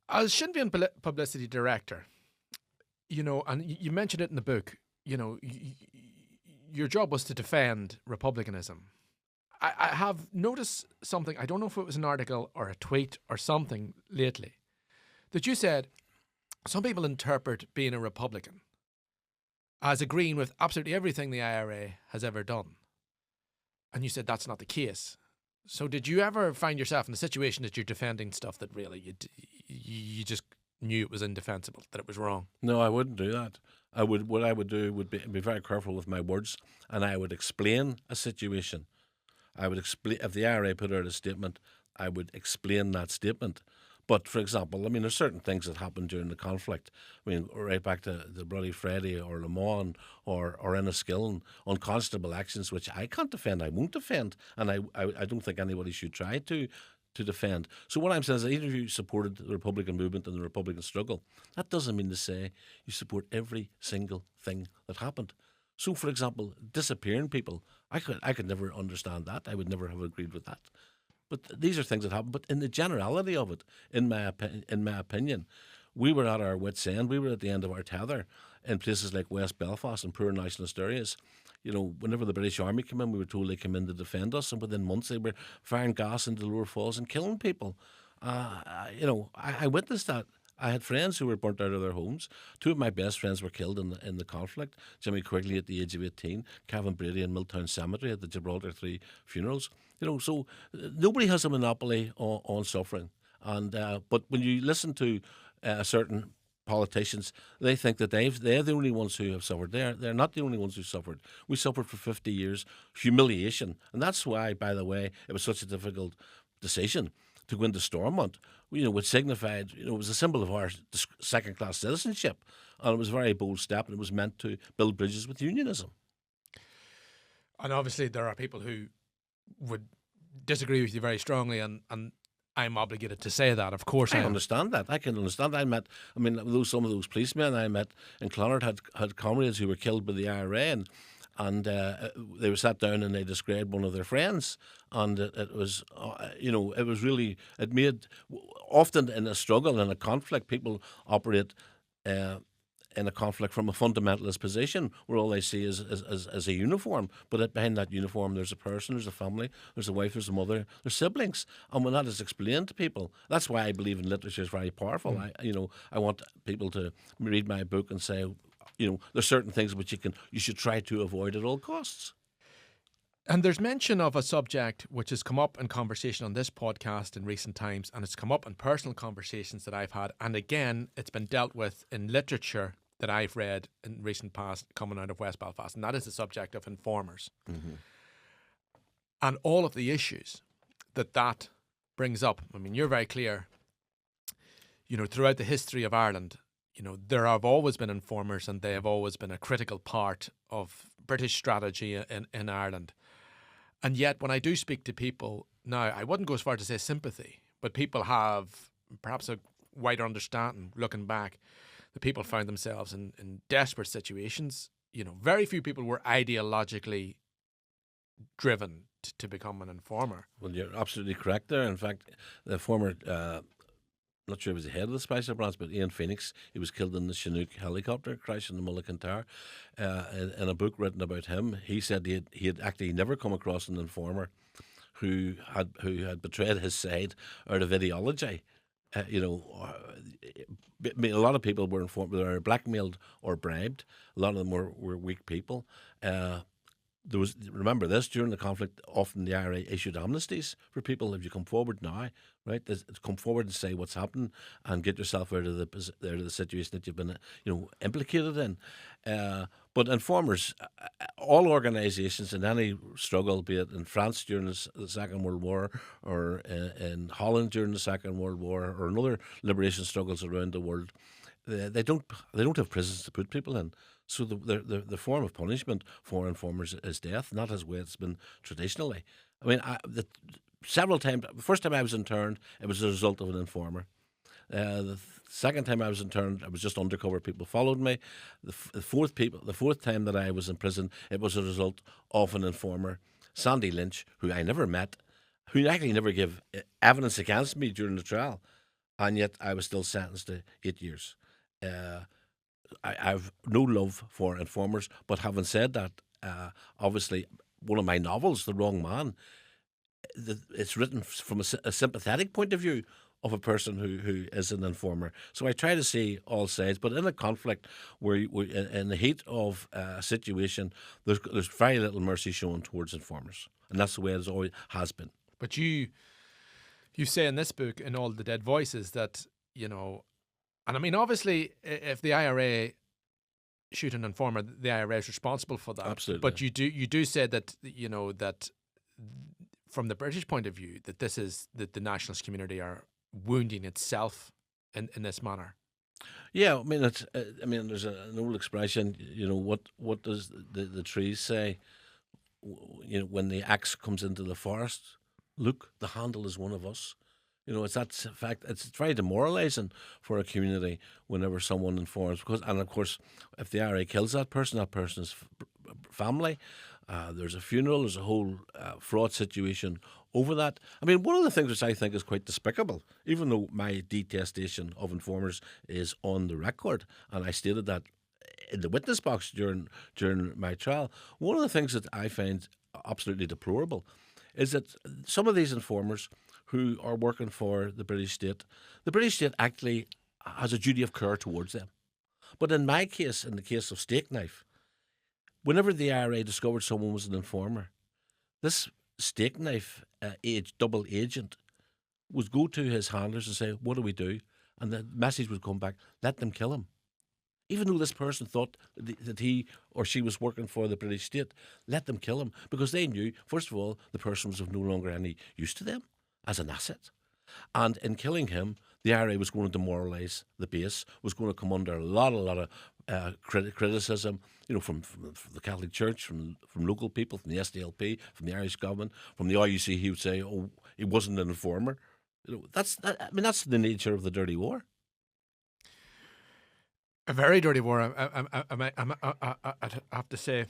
As Sinn Féin publicity director, and you mentioned it in the book, your job was to defend republicanism. I have noticed something, I don't know if it was an article or a tweet or something lately, that you said some people interpret being a Republican as agreeing with absolutely everything the IRA has ever done. And you said that's not the case. So did you ever find yourself in a situation that you're defending stuff that really you just knew it was indefensible, that it was wrong? No, I wouldn't do that. What I would do would be very careful with my words, and I would explain a situation. I would explain if the IRA put out a statement, I would explain that statement. But for example, I mean, there's certain things that happened during the conflict. I mean, right back to the Bloody Friday or Le Mans or Enniskillen, unconscionable actions which I can't defend, I won't defend, and I don't think anybody should try to defend. So what I'm saying is that even if you supported the Republican movement and the Republican struggle, that doesn't mean to say you support every single thing that happened. So, for example, disappearing people, I could never understand that. I would never have agreed with that. But these are things that happen. But in the generality of it, in my opinion, we were at our wits' end. We were at the end of our tether in places like West Belfast and poor nationalist areas. Whenever the British Army came in, we were told they came in to defend us, and within months they were firing gas into the lower falls and killing people. I witnessed that. I had friends who were burnt out of their homes. Two of my best friends were killed in the conflict. Jimmy Quigley at the age of 18, Kevin Brady in Milltown Cemetery at the Gibraltar 3 funerals. So nobody has a monopoly on suffering. And but when you listen to certain politicians, they think that they're the only ones who have suffered. They're not the only ones who suffered. We suffered for 50 years, humiliation. And that's why, by the way, it was such a difficult decision to go into Stormont, which signified, it was a symbol of our second-class citizenship. And it was a very bold step, and it was meant to build bridges with unionism. And obviously there are people who would disagree with you very strongly, and I'm obligated to say that. Of course I understand that. I can understand. Some of those policemen I met in Clonard had comrades who were killed by the IRA, and they were sat down and they described one of their friends, and it was really, it made, often in a struggle, in a conflict, people operate in a conflict from a fundamentalist position where all they see is a uniform, but behind that uniform there's a person, there's a family, there's a wife, there's a mother, there's siblings, and when that is explained to people, that's why I believe in literature is very powerful. I want people to read my book and say, there's certain things which you should try to avoid at all costs. And there's mention of a subject which has come up in conversation on this podcast in recent times, and it's come up in personal conversations that I've had, and again, it's been dealt with in literature that I've read in recent past coming out of West Belfast, and that is the subject of informers. Mm-hmm. And all of the issues that brings up. I mean, you're very clear, throughout the history of Ireland, there have always been informers, and they have always been a critical part of British strategy in Ireland. And yet, when I do speak to people now, I wouldn't go as far to say sympathy, but people have perhaps a wider understanding, looking back, that people found themselves in desperate situations. Very few people were ideologically driven to become an informer. Well, you're absolutely correct there. In fact, the former, not sure he was the head of the special branch, but Ian Phoenix, he was killed in the Chinook helicopter crash in the Mulligan Tower. In a book written about him, he said he had actually never come across an informer who had betrayed his side out of ideology. A lot of people were informed, they were blackmailed or bribed. A lot of them were weak people. Remember this, during the conflict, often the IRA issued amnesties for people. If you come forward now, right, come forward and say what's happened and get yourself out of the situation that you've been implicated in. But informers, all organisations in any struggle, be it in France during the Second World War, or in Holland during the Second World War, or in other liberation struggles around the world, they don't have prisons to put people in. So the form of punishment for informers is death, not as way it's been traditionally. I mean, several times. The first time I was interned, it was a result of an informer. The second time I was interned, it was just undercover people followed me. The fourth time that I was in prison, it was a result of an informer, Sandy Lynch, who I never met, who actually never gave evidence against me during the trial. and yet I was still sentenced to 8 years. I've no love for informers, but having said that, obviously one of my novels, The Wrong Man, it's written from a sympathetic point of view of a person who is an informer. So I try to see all sides, but in a conflict in the heat of a situation, there's very little mercy shown towards informers, and that's the way it always has been. But you say in this book, in All the Dead Voices, that, you know, and I mean, obviously, if the IRA shoot an informer, the IRA is responsible for that. Absolutely. But you do say that, you know, that from the British point of view, that this is that the nationalist community are wounding itself in this manner. Yeah, I mean, there's an old expression. You know, what does the trees say? You know, when the axe comes into the forest, look, the handle is one of us. You know, it's that fact. It's very demoralising for a community whenever someone informs, and of course, if the IRA kills that person's family. There's a funeral. There's a whole fraud situation over that. I mean, one of the things which I think is quite despicable, even though my detestation of informers is on the record, and I stated that in the witness box during my trial. One of the things that I find absolutely deplorable is that some of these informers who are working for the British state actually has a duty of care towards them. But in my case, in the case of Steak Knife, whenever the IRA discovered someone was an informer, this Steak Knife double agent would go to his handlers and say, "What do we do?" And the message would come back, "Let them kill him." Even though this person thought that he or she was working for the British state, let them kill him, because they knew, first of all, the person was of no longer any use to them as an asset. And in killing him, the IRA was going to demoralise the base, was going to come under a lot of criticism, you know, from the Catholic Church, from local people, from the SDLP, from the Irish government, from the RUC. He would say, "Oh, he wasn't an informer." You know, that's the nature of the dirty war. A very dirty war, I have to say.